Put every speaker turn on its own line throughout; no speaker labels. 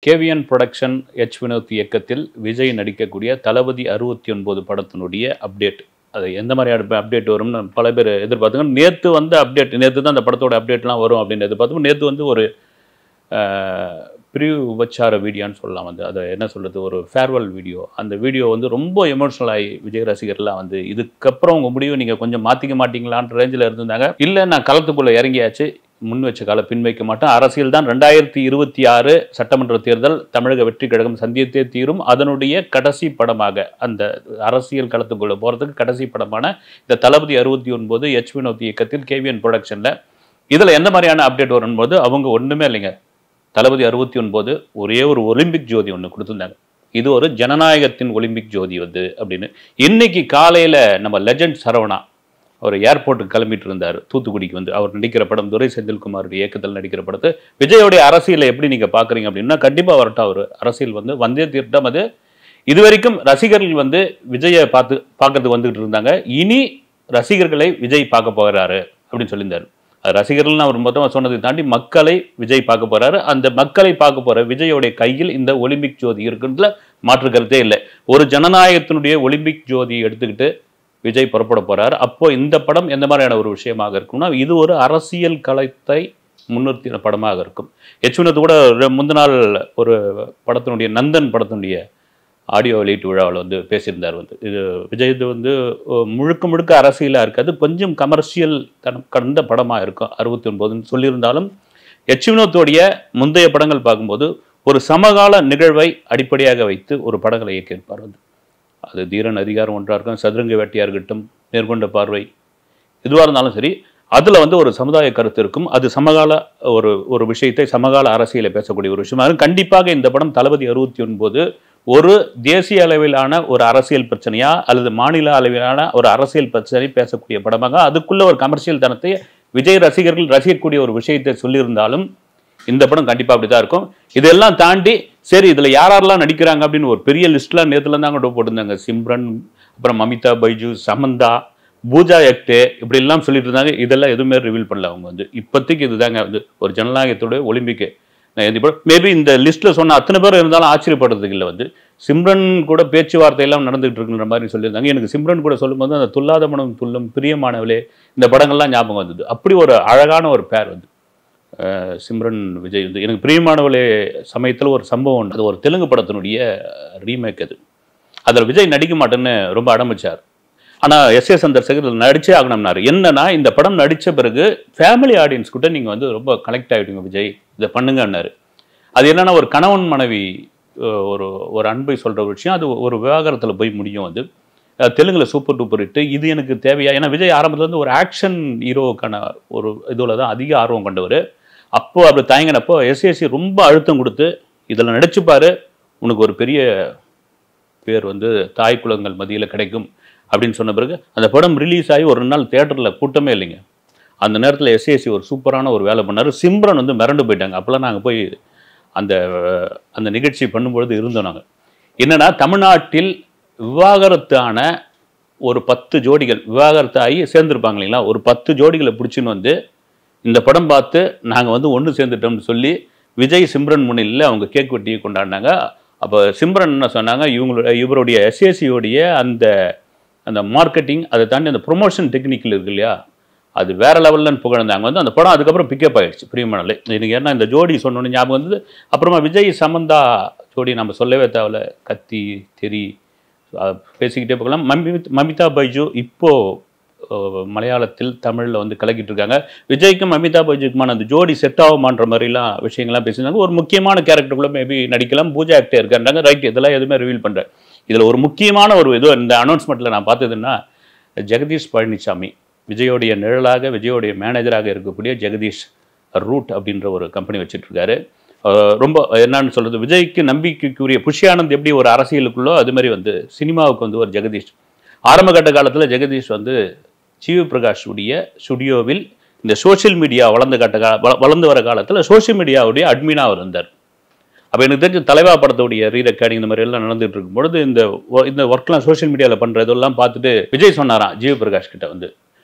KVN production Vinod இயக்கத்தில் விஜய் நடிக்கக்கூடிய தளபதி 69 படத்தினுடைய அப்டேட். அது எந்த மாதிரி அப்டேட் வரும்னு பல பேர் எதிர்பார்த்தாங்க. நேற்று வந்த அப்டேட், நேற்று தான் அந்த படத்தோட அப்டேட்லாம் வரும் அப்படின்னு எதிர்பார்த்தோம். நேற்று வந்து ஒரு ப்ரீ உபச்சார வீடியோன்னு சொல்லலாம். வந்து அதை என்ன சொல்கிறது, ஒரு ஃபேர்வெல் வீடியோ. அந்த வீடியோ வந்து ரொம்ப எமோஷனல் ஆகி விஜய் ரசிகர்லாம் வந்து இதுக்கப்புறம் உங்கள் முடிவு நீங்கள் கொஞ்சம் மாற்றிக்க மாட்டீங்களான்ற ரேஞ்சில் இருந்திருந்தாங்க. இல்லை, நான் களத்துக்குள்ளே இறங்கியாச்சு, முன் வச்ச கால பின்வைக்க மாட்டேன், அரசியல் தான் 2026 சட்டமன்ற தேர்தல் தமிழக வெற்றி கழகம் சந்தித்தே தீரும், அதனுடைய கடைசி படமாக அந்த அரசியல் களத்துக்குள்ளே போகிறதுக்கு கடைசி படமான இந்த தளபதி 69 வினோத் இயக்கத்தில் கேவிஎன் புரொடக்ஷனில் இதில் எந்த மாதிரியான அப்டேட் வரும்போது அவங்க ஒன்றுமே இல்லைங்க. தளபதி 69 ஒரே ஒரு ஒலிம்பிக் ஜோதி ஒன்று கொடுத்துருந்தாங்க. இது ஒரு ஜனநாயகத்தின் ஒலிம்பிக் ஜோதி வந்து அப்படின்னு. இன்னைக்கு காலையில் நம்ம லெஜண்ட் சரவணா அவர் ஏர்போர்ட்டுக்கு கிளம்பிட்டு இருந்தார் தூத்துக்குடிக்கு. வந்து அவர் நடிக்கிற படம் துரை செந்தில்குமாருடைய இயக்கத்தில் நடிக்கிற படத்தை விஜயோடைய அரசியலை எப்படி நீங்கள் பார்க்குறீங்க அப்படின்னா, கண்டிப்பாக வரட்டும். அவர் அரசியல் வந்து வந்தே தீர்ட்டம். அது இதுவரைக்கும் ரசிகர்கள் வந்து விஜயை பார்க்கறதுக்கு வந்துகிட்டு இருந்தாங்க. இனி ரசிகர்களை விஜய் பார்க்க போகிறாரு அப்படின்னு சொல்லியிருந்தார். ரசிகர்கள் அவர் மொத்தமாக சொன்னதை தாண்டி மக்களை விஜய் பார்க்க போறாரு. அந்த மக்களை பார்க்க போற விஜயோடைய கையில் இந்த ஒலிம்பிக் ஜோதி இருக்குன்றதுல மாற்று கருத்தே இல்லை. ஒரு ஜனநாயகத்தினுடைய ஒலிம்பிக் ஜோதியை எடுத்துக்கிட்டு விஜய் புறப்பட போறார். அப்போ இந்த படம் எந்த மாதிரியான ஒரு விஷயமாக இருக்கும்னா, இது ஒரு அரசியல் களத்தை முன்னிறுத்தின படமாக இருக்கும். வினோத் கூட முந்தின நாள் ஒரு படத்தினுடைய நந்தன் படத்தினுடைய ஆடியோ வெளியீட்டு விழாவில் வந்து பேசியிருந்தார். வந்து இது விஜய் இது வந்து முழுக்க அரசியலாக இருக்காது, கொஞ்சம் கமர்ஷியல் கடந்த படமாக இருக்கும் 69ன்னு சொல்லியிருந்தாலும், வினோத்தோடைய முந்தைய படங்கள் பார்க்கும்போது ஒரு சமகால நிகழ்வை அடிப்படையாக வைத்து ஒரு படங்களை இயக்கியிருப்பார். வந்து அது தீரன் அதிகாரம் ஒன்றாக இருக்கும், சதுரங்க வேட்டையாக இருக்கட்டும், நேர்கொண்ட பார்வை, எதுவாக இருந்தாலும் சரி, அதில் வந்து ஒரு சமுதாய கருத்து இருக்கும். அது சமகால ஒரு விஷயத்தை சமகால அரசியலை பேசக்கூடிய ஒரு விஷயமா இருக்கும். கண்டிப்பாக இந்த படம் தளபதி 69 ஒரு தேசிய அளவிலான ஒரு அரசியல் பிரச்சனையா அல்லது மாநில அளவிலான ஒரு அரசியல் பிரச்சனை பேசக்கூடிய படமாக, அதுக்குள்ள ஒரு கமர்ஷியல் தனத்தை விஜய் ரசிகர்கள் ரசிக்கக்கூடிய ஒரு விஷயத்தை சொல்லியிருந்தாலும் இந்த படம் கண்டிப்பாக அப்படி தான் இருக்கும். இதெல்லாம் தாண்டி சரி இதில் யாரெல்லாம் நடிக்கிறாங்க அப்படின்னு ஒரு பெரிய லிஸ்ட்லாம் நேற்றுல தான் கூட போட்டிருந்தாங்க. சிம்ரன், அப்புறம் மமிதா பைஜு, சமந்தா, பூஜா எக்டே, இப்படி எல்லாம் சொல்லிட்டு இருந்தாங்க. இதெல்லாம் எதுவுமே ரிவீல் பண்ணல அவங்க. வந்து இப்போதைக்கு இதுதாங்க வந்து ஒரு ஜனநாயகத்தோட ஒலிம்பிக்கு. மேபி இந்த லிஸ்ட்டில் சொன்ன அத்தனை பேர் இருந்தாலும் ஆச்சரியப்படுறதுக்கு இல்லை. வந்து சிம்ரன் கூட பேச்சுவார்த்தையெல்லாம் நடந்துகிட்டு இருக்குன்ற மாதிரி சொல்லியிருந்தாங்க. எனக்கு சிம்ரன் கூட சொல்லும்போது அந்த துல்லாத மனம் துல்லும் பிரியமானவளே இந்த படங்கள்லாம் ஞாபகம் வந்தது. அப்படி ஒரு அழகான ஒரு பேர் வந்து சிம்ரன் விஜய். வந்து எனக்கு பிரியமானவளே சமயத்தில் ஒரு சம்பவம் உண்டு. அது ஒரு தெலுங்கு படத்தினுடைய ரீமேக். அதில் விஜய் நடிக்க மாட்டேன்னு ரொம்ப அடம்பிச்சார். ஆனால் எஸ் சந்திரசேகர் நடிச்சே ஆகணும்னாரு. என்னன்னா, இந்த படம் நடித்த பிறகு ஃபேமிலி ஆடியன்ஸ் கிட்ட நீங்கள் வந்து ரொம்ப கனெக்ட் ஆகிடுங்க விஜய், இதை பண்ணுங்கன்னாரு. அது என்னன்னா, ஒரு கணவன் மனைவி ஒரு அன்பை சொல்கிற ஒரு விஷயம். அது ஒரு விவாகரத்தில் போய் முடியும். அது தெலுங்கில் சூப்பர் டூப்பர் ஹிட். இது எனக்கு தேவையா? ஏன்னா விஜய் ஆரம்பத்துலேருந்து ஒரு ஆக்ஷன் ஹீரோவுக்கான ஒரு இதில் தான் அதிக ஆர்வம் கொண்டவர். அப்போ அப்படி தயங்கினப்போ எஸ்ஏசி ரொம்ப அழுத்தம் கொடுத்து இதில் நடிச்சுப்பாரு, உனக்கு ஒரு பெரிய பேர் வந்து தாய் குலங்கள் மத்தியில் கிடைக்கும் அப்படின்னு சொன்ன பிறகு அந்த படம் ரிலீஸ் ஆகி ஒரு நாள் தியேட்டரில் கூட்டமே இல்லைங்க. அந்த நேரத்தில் எஸ்ஏசி ஒரு சூப்பரான ஒரு வேலை பண்ணார். சிம்ரன் வந்து மிரண்டு போயிட்டாங்க. அப்போல்லாம் நாங்கள் போய் அந்த நிகழ்ச்சி பண்ணும்பொழுது இருந்தோம். நாங்கள் என்னென்னா, தமிழ்நாட்டில் விவாகரத்தான ஒரு 10 ஜோடிகள் விவாகரத்து ஆகி சேர்ந்துருப்பாங்க இல்லைங்களா, ஒரு 10 ஜோடிகளை பிடிச்சின்னு வந்து இந்த படம் பார்த்து நாங்கள் வந்து ஒன்று சேர்ந்துட்டோம்னு சொல்லி விஜய் சிம்ரன் முன்னிலையில் அவங்க கேக் வெட்டியை கொண்டாடினாங்க. அப்போ சிம்ரன் என்ன சொன்னாங்க, இவருடைய எஸ்ஏசியோடைய அந்த மார்க்கெட்டிங், அதை தாண்டி அந்த ப்ரொமோஷன் டெக்னிக்கல் இருக்கு இல்லையா, அது வேற லெவல்லன்னு புகழ்ந்தாங்க. வந்து அந்த படம் அதுக்கப்புறம் பிக்கப் ஆகிடுச்சு பிரியமானலே. எனக்கு ஏன்னா இந்த ஜோடி சொன்னோன்னு ஞாபகம் வந்தது. அப்புறமா விஜய் சமந்தா ஜோடி நம்ம சொல்லவே தேவையில்ல, கத்தி தெரி பேசிக்கிட்டே போகலாம். மமிதா பைஜு இப்போது மலையாளத்தில் தமிழில் வந்து கலக்கிட்டு இருக்காங்க. விஜய்க்கும் மமிதா பைஜுக்குமான அந்த ஜோடி செட் ஆகுமான்ற மாதிரிலாம் விஷயங்கள்லாம் பேசியிருந்தாங்க. ஒரு முக்கியமான கேரக்டருக்குள்ளே மேபி நடிக்கலாம், பூஜா ஆக்டே இருக்கான்றாங்க. ரைட், இதெல்லாம் எதுவுமே ரிவீல் பண்ணுறேன். இதில் ஒரு முக்கியமான ஒரு இது இந்த அனௌன்ஸ்மெண்ட்டில் நான் பார்த்ததுன்னா, ஜெகதீஷ் பழனிசாமி விஜயோடைய நிழலாக விஜயோடைய மேனேஜராக இருக்கக்கூடிய ஜெகதீஷ் ரூட் அப்படின்ற ஒரு கம்பெனி வச்சுட்ருக்காரு. ரொம்ப என்னன்னு சொல்கிறது, விஜய்க்கு நம்பிக்கைக்குரிய புஷி ஆனந்த் எப்படி ஒரு அரசியலுக்குள்ளோ அது மாதிரி வந்து சினிமாவுக்கு வந்து ஒரு ஜெகதீஷ். ஆரம்ப கட்ட காலத்தில் ஜெகதீஷ் வந்து ஜிவி பிரகாஷ் உடைய ஸ்டுடியோவில் இந்த சோஷியல் மீடியா வளர்ந்து வர காலத்தில் சோஷியல் மீடியாவுடைய அட்மினாக அவர் இருந்தார். அப்போ எனக்கு தெரிஞ்ச தலைவா படத்துடைய ரீரெக்கார்டிங் இந்த மாதிரி எல்லாம் நடந்துகிட்டு இருக்கும்பொழுது இந்த ஒர்க்லாம் சோஷியல் மீடியாவில் பண்ணுறதெல்லாம் பார்த்துட்டு விஜய் சொன்னாராம் ஜிவி பிரகாஷ் கிட்ட வந்து,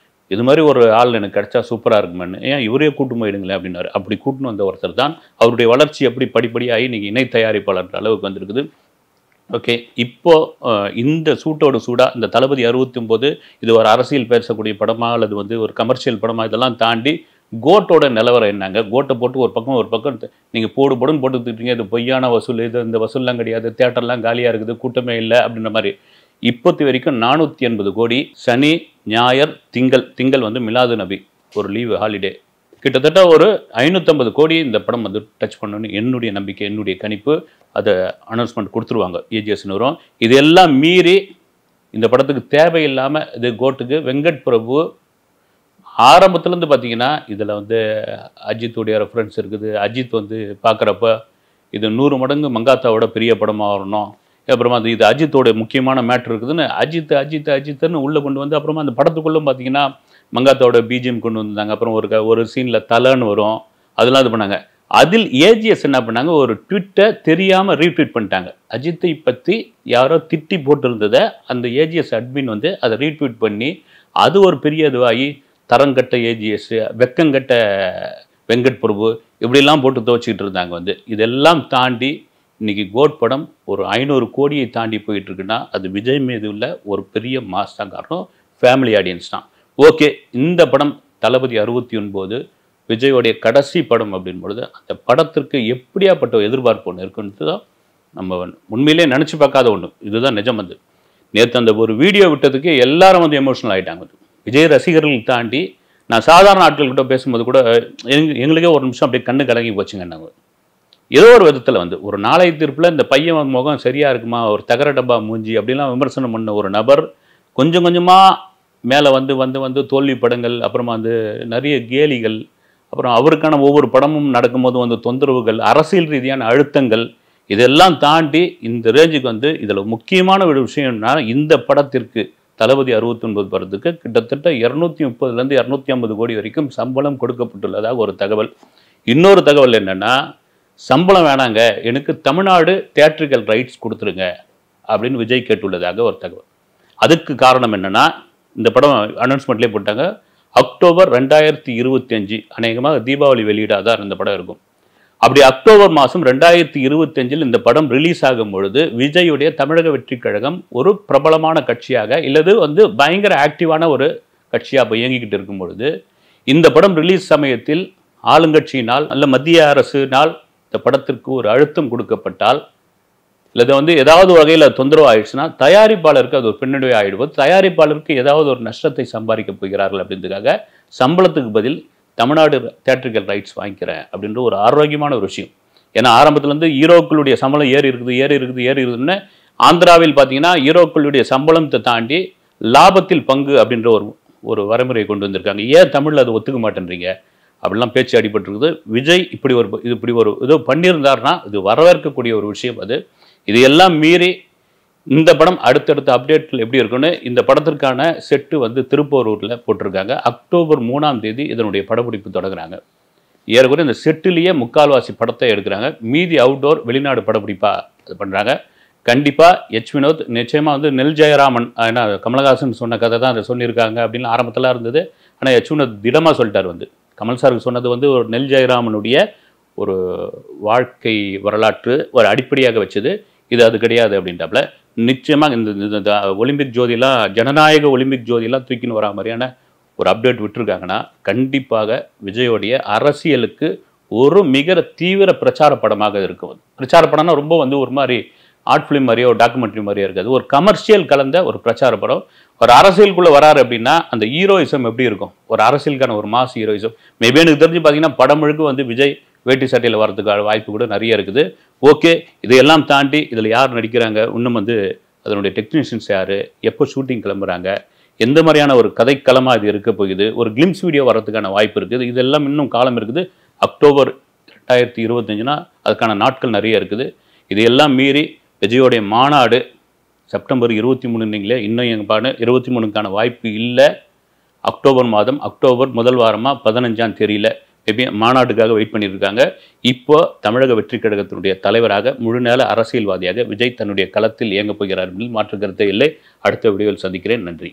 இது மாதிரி ஒரு ஆள் எனக்கு கிடைச்சா சூப்பராக இருக்குமேன்னு, ஏன் இவரே கூட்டு போயிடுங்களேன் அப்படின்னாரு. அப்படி கூட்டின்னு வந்த ஒருத்தர் தான் அவருடைய வளர்ச்சி எப்படி படிப்படியாகி இன்னைக்கு இணை தயாரிப்பாளர் அளவுக்கு வந்திருக்குது. ஓகே. இப்போ இந்த சூட்டோட சூடா இந்த தளபதி 69 இது ஒரு அரசியல் பேசக்கூடிய படமா அல்லது வந்து ஒரு கமர்ஷியல் படமா இதெல்லாம் தாண்டி கோட்டோட நிலவரம் என்னங்க? கோட்டை போட்டு ஒரு பக்கம் நீங்க போடுன்னு போட்டுக்கிட்டீங்க. இது பொய்யான வசூல், இது இந்த வசூல்லாம் கிடையாது, தியேட்டர்லாம் காலியா இருக்குது, கூட்டமே இல்லை அப்படின்ற மாதிரி. இப்போத்தி வரைக்கும் 480 கோடி. சனி, ஞாயிறு, திங்கள் வந்து மிலாது நபி ஒரு லீவு ஹாலிடே. கிட்டத்தட்ட ஒரு 550 கோடி இந்த படம் வந்து டச் பண்ணணும்னு என்னுடைய நம்பிக்கை, என்னுடைய கணிப்பு. அதை அனௌன்ஸ்மெண்ட் கொடுத்துருவாங்க ஏஜிஎஸ் நிறுவனம். இதெல்லாம் மீறி இந்த படத்துக்கு தேவையில்லாமல் இது கோட்டுக்கு வெங்கட் பிரபு ஆரம்பத்துலேருந்து பார்த்தீங்கன்னா இதில் வந்து அஜித்துடைய ரெஃபரன்ஸ் இருக்குது. அஜித் வந்து பார்க்குறப்ப இது 100 மடங்கு மங்காத்தாவோட பெரிய படமாக வரணும். அப்புறமா இது அஜித்தோட முக்கியமான மேட்ரு இருக்குதுன்னு அஜித்துன்னு உள்ளே கொண்டு வந்து அப்புறமா அந்த படத்துக்குள்ளே பார்த்தீங்கன்னா மங்காத்தாவோட பிஜிஎம் கொண்டு வந்தாங்க. அப்புறம் ஒரு சீனில் தலைன்னு வரும், அதெல்லாம் இது பண்ணாங்க. அதில் ஏஜிஎஸ் என்ன பண்ணாங்க, ஒரு ட்விட்டை தெரியாமல் ரீட்வீட் பண்ணிட்டாங்க. அஜித்தை பற்றி யாரோ திட்டி போட்டிருந்ததை அந்த ஏஜிஎஸ் அட்மின் வந்து அதை ரீட்வீட் பண்ணி அது ஒரு பெரிய இதுவாகி தரங்கட்ட ஏஜிஎஸ், வெக்கங்கட்ட வெங்கட் பிரபு இப்படிலாம் போட்டு துவச்சிக்கிட்டு இருந்தாங்க. வந்து இதெல்லாம் தாண்டி இன்னைக்கு கோட் படம் ஒரு 500 கோடியை தாண்டி போயிட்டு இருக்குன்னா அது விஜய் மீது உள்ள ஒரு பெரிய மாஸ் தான் காரணம், ஃபேமிலி ஆடியன்ஸ் தான். ஓகே, இந்த படம் தளபதி 69 விஜயோடைய கடைசி படம் அப்படின் பொழுது அந்த படத்திற்கு எப்படியாப்பட்ட எதிர்பார்ப்பு ஒன்று இருக்குன்றது தான் நம்ம உண்மையிலே நினச்சி பார்க்காத ஒன்று. இதுதான் நிஜம். வந்து நேற்று அந்த ஒரு வீடியோ விட்டதுக்கு எல்லாரும் வந்து எமோஷனல் ஆகிட்டாங்க. விஜய் ரசிகர்கள் தாண்டி நான் சாதாரண ஆட்கள்கிட்ட பேசும்போது கூட எங்களுக்கே ஒரு நிமிஷம் அப்படியே கண்ணு கலங்கி போச்சுங்க. நாங்கள் ஏதோ ஒரு விதத்தில் வந்து ஒரு நாளை தீர்ப்பில் இந்த பையன் முகம் சரியாக இருக்குமா, ஒரு தகர டப்பா மூஞ்சி அப்படிலாம் விமர்சனம் பண்ண ஒரு நபர் கொஞ்சம் கொஞ்சமாக மேலே வந்து தோல்வி படங்கள், அப்புறமா வந்து நிறைய கேலிகள், அப்புறம் அவருக்கான ஒவ்வொரு படமும் நடக்கும்போது வந்து தொந்தரவுகள், அரசியல் ரீதியான அழுத்தங்கள், இதெல்லாம் தாண்டி இந்த ரேஞ்சுக்கு வந்து இதில் முக்கியமான ஒரு விஷயம்னா இந்த படத்திற்கு தளபதி 69 படத்துக்கு கிட்டத்தட்ட 230லேருந்து 250 கோடி வரைக்கும் சம்பளம் கொடுக்கப்பட்டுள்ளதாக ஒரு தகவல். இன்னொரு தகவல் என்னென்னா, சம்பளம் வேணாங்க, எனக்கு தமிழ்நாடு தியேட்ரிக்கல் ரைட்ஸ் கொடுத்துருங்க அப்படின்னு விஜய் கேட்டுள்ளதாக ஒரு தகவல். அதுக்கு காரணம் என்னென்னா, இந்த படம் அனௌன்ஸ்மெண்ட்லேயே போட்டாங்க, அக்டோபர் 2025 அநேகமாக தீபாவளி வெளியீடாக தான் இந்த படம் இருக்கும். அப்படி அக்டோபர் மாதம் 2025 இந்த படம் ரிலீஸ் ஆகும் பொழுது விஜயுடைய தமிழக வெற்றி கழகம் ஒரு பிரபலமான கட்சியாக இல்லது வந்து பயங்கர ஆக்டிவான ஒரு கட்சியாக இப்போ இயங்கிக்கிட்டு இருக்கும் பொழுது இந்த படம் ரிலீஸ் சமயத்தில் ஆளுங்கட்சியினால் அல்ல மத்திய அரசினால் இந்த படத்திற்கு ஒரு அழுத்தம் கொடுக்கப்பட்டால் இல்லை வந்து ஏதாவது வகையில் தொந்தரவு ஆயிடுச்சுன்னா தயாரிப்பாளருக்கு அது ஒரு பின்னடைவு ஆகிடுவது, தயாரிப்பாளருக்கு ஏதாவது ஒரு நஷ்டத்தை சம்பாதிக்க போகிறார்கள் அப்படின்றதுக்காக சம்பளத்துக்கு பதில் தமிழ்நாடு தியேட்ரிக்கல் ரைட்ஸ் வாங்கிக்கிறேன் அப்படின்ற ஒரு ஆரோக்கியமான ஒரு விஷயம். ஏன்னா ஆரம்பத்துலேருந்து ஹீரோக்களுடைய சம்பளம் ஏறி இருக்குதுன்னு ஆந்திராவில் பார்த்தீங்கன்னா ஹீரோக்களுடைய சம்பளத்தை தாண்டி லாபத்தில் பங்கு அப்படின்ற ஒரு வரைமுறையை கொண்டு வந்திருக்காங்க. ஏன் தமிழில் அதை ஒத்துக்க மாட்டேன்றீங்க அப்படிலாம் பேச்சு அடிபட்டிருக்குது. விஜய் இப்படி ஒரு இது பண்ணியிருந்தாருன்னா இது வரவேற்கக்கூடிய ஒரு விஷயம். இது எல்லாம் மீறி இந்த படம் அடுத்தடுத்த அப்டேட்டில் எப்படி இருக்குன்னு இந்த படத்திற்கான செட்டு வந்து திருப்போரூரில் போட்டிருக்காங்க. அக்டோபர் 3ஆம் தேதி இதனுடைய படப்பிடிப்பு தொடங்குறாங்க. ஏறக்குறைய இந்த செட்டிலேயே முக்கால்வாசி படத்தை எடுக்கிறாங்க. மீதி அவுட்டோர் வெளிநாடு படப்பிடிப்பாக இது பண்ணுறாங்க. கண்டிப்பாக வினோத் நிச்சயமாக வந்து நெல் ஜெயராமன், ஏன்னா கமலஹாசன் சொன்ன கதை தான் அதை சொல்லியிருக்காங்க அப்படின்னு ஆரம்பத்தில் இருந்தது. ஆனால் வினோத் திடமாக சொல்லிட்டார். வந்து கமல் சாருக்கு சொன்னது வந்து ஒரு நெல் ஜெயராமனுடைய ஒரு வாழ்க்கை வரலாற்று ஒரு அடிப்படையாக வச்சது, இது அது கிடையாது அப்படின்ட்டாப்புல. நிச்சயமாக இந்த ஒலிம்பிக் ஜோதிலாம் ஜனநாயக ஒலிம்பிக் ஜோதிலாம் தூக்கின்னு வரா மாதிரியான ஒரு அப்டேட் விட்டுருக்காங்கன்னா கண்டிப்பாக விஜயோடைய அரசியலுக்கு ஒரு மிக தீவிர பிரச்சார படமாக இருக்கும். பிரச்சார படம்னா ரொம்ப வந்து ஒரு மாதிரி ஆர்ட் ஃபிலிம் மாதிரியோ ஒரு டாக்குமெண்ட்ரி மாதிரியோ இருக்காது. ஒரு கமர்ஷியல் கலந்த ஒரு பிரச்சார படம். ஒரு அரசியலுக்குள்ளே வராரு அப்படின்னா அந்த ஹீரோயிசம் எப்படி இருக்கும், ஒரு அரசியலுக்கான ஒரு மாஸ் ஹீரோயிசம். மேபி எனக்கு தெரிஞ்சு பார்த்தீங்கன்னா படம் முழுக்க வந்து விஜய் வேட்டி சட்டையில் வரதுக்கான வாய்ப்பு கூட நிறைய இருக்குது. ஓகே, இதையெல்லாம் தாண்டி இதில் யார் நடிக்கிறாங்க, இன்னும் வந்து அதனுடைய டெக்னீஷியன்ஸ் யார், எப்போ ஷூட்டிங் கிளம்புறாங்க, எந்த மாதிரியான ஒரு கதைக்களமாக இது இருக்க போகுது, ஒரு கிளிம்ஸ் வீடியோ வரதுக்கான வாய்ப்பு இருக்குது. இதெல்லாம் இன்னும் காலம் இருக்குது. அக்டோபர் 2025னா அதுக்கான நாட்கள் நிறைய இருக்குது. இதையெல்லாம் மீறி விஜயோடைய மாநாடு செப்டம்பர் 23 இன்னும் எங்கள் 23க்கான வாய்ப்பு இல்லை. அக்டோபர் மாதம் அக்டோபர் முதல் வாரமாக 15ஆம் தெரியல. மேபி மாநாட்டுக்காக வெயிட் பண்ணியிருக்காங்க. இப்போ தமிழக வெற்றி கழகத்தினுடைய தலைவராக முழுநேர அரசியல்வாதியாக விஜய் தன்னுடைய களத்தில் இயங்கப் போகிறார் என்பதில் மாற்று கருத்தே இல்லை. அடுத்த வீடியோவில் சந்திக்கிறேன். நன்றி.